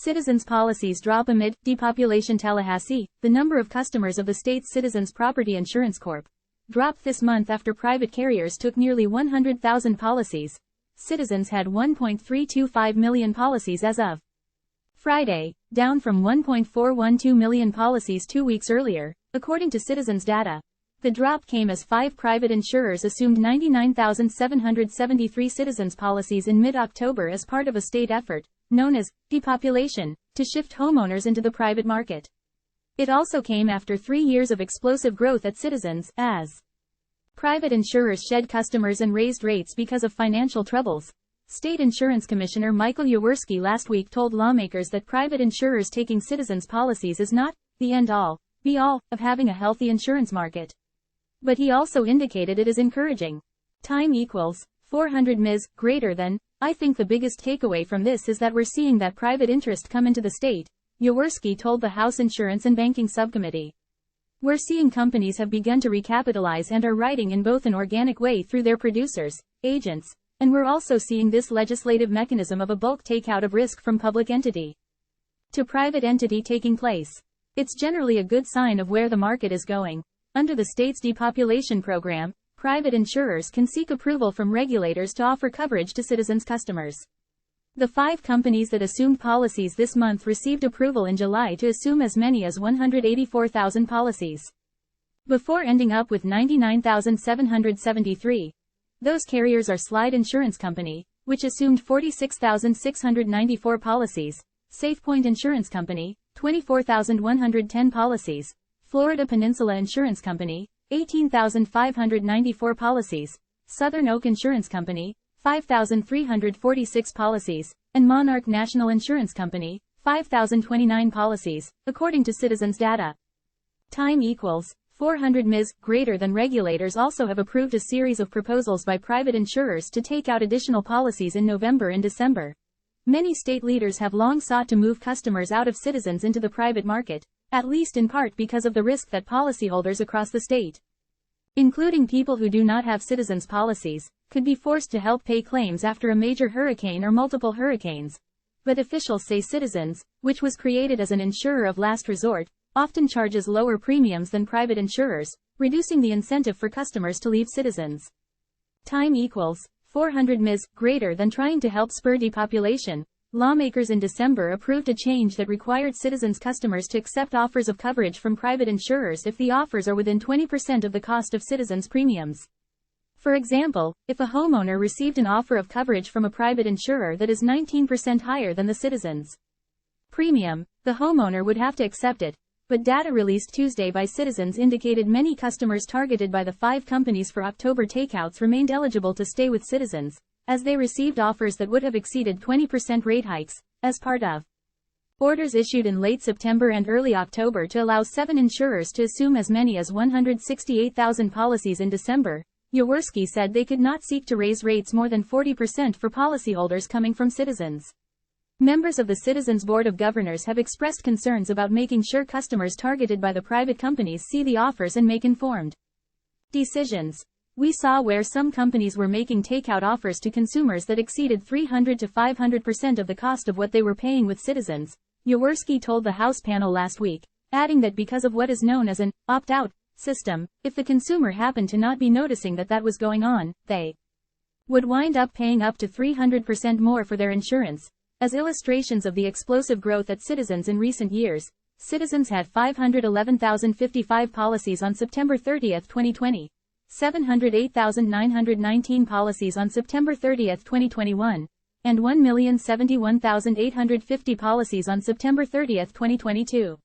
Citizens policies drop amid depopulation. Tallahassee, the number of customers of the state's Citizens Property Insurance Corp. dropped this month after private carriers took nearly 100,000 policies. Citizens had 1.325 million policies as of Friday, down from 1.412 million policies 2 weeks earlier, according to Citizens data. The drop came as 5 private insurers assumed 99,773 Citizens policies in mid-October as part of a state effort, known as depopulation, to shift homeowners into the private market. It also came after 3 years of explosive growth at Citizens, as private insurers shed customers and raised rates because of financial troubles. State Insurance Commissioner Michael Yaworsky last week told lawmakers that private insurers taking Citizens policies is not the end-all, be-all of having a healthy insurance market. But he also indicated it is encouraging. Time equals 400 ms greater than. I think the biggest takeaway from this is that we're seeing that private interest come into the state, Yaworsky told the House Insurance and Banking Subcommittee. We're seeing companies have begun to recapitalize and are writing in both an organic way through their producers, agents, and we're also seeing this legislative mechanism of a bulk takeout of risk from public entity to private entity taking place. It's generally a good sign of where the market is going. Under the state's depopulation program, private insurers can seek approval from regulators to offer coverage to Citizens customers. The 5 companies that assumed policies this month received approval in July to assume as many as 184,000 policies, before ending up with 99,773. Those carriers are Slide Insurance Company, which assumed 46,694 policies, SafePoint Insurance Company, 24,110 policies, Florida Peninsula Insurance Company, 18,594 policies, Southern Oak Insurance Company, 5,346 policies, and Monarch National Insurance Company, 5,029 policies, according to Citizens data. Time equals 400 ms greater than. Regulators also have approved a series of proposals by private insurers to take out additional policies in November and December. Many state leaders have long sought to move customers out of Citizens into the private market, at least in part because of the risk that policyholders across the state, including people who do not have Citizens policies, could be forced to help pay claims after a major hurricane or multiple hurricanes. But officials say Citizens, which was created as an insurer of last resort, often charges lower premiums than private insurers, reducing the incentive for customers to leave Citizens. Time equals 400 ms greater than. Trying to help spur depopulation, lawmakers in December approved a change that required Citizens customers to accept offers of coverage from private insurers if the offers are within 20% of the cost of Citizens premiums. For example, if a homeowner received an offer of coverage from a private insurer that is 19% higher than the Citizens premium, the homeowner would have to accept it. But data released Tuesday by Citizens indicated many customers targeted by the 5 companies for October takeouts remained eligible to stay with Citizens, as they received offers that would have exceeded 20% rate hikes, as part of orders issued in late September and early October to allow 7 insurers to assume as many as 168,000 policies in December. Yaworsky said they could not seek to raise rates more than 40% for policyholders coming from Citizens. Members of the Citizens Board of Governors have expressed concerns about making sure customers targeted by the private companies see the offers and make informed decisions. We saw where some companies were making takeout offers to consumers that exceeded 300 to 500% of the cost of what they were paying with Citizens, Yaworsky told the House panel last week, adding that because of what is known as an opt-out system, if the consumer happened to not be noticing that that was going on, they would wind up paying up to 300% more for their insurance. As illustrations of the explosive growth at Citizens in recent years, Citizens had 511,055 policies on September 30, 2020. 708,919 policies on September 30, 2021, and 1,071,850 policies on September 30, 2022.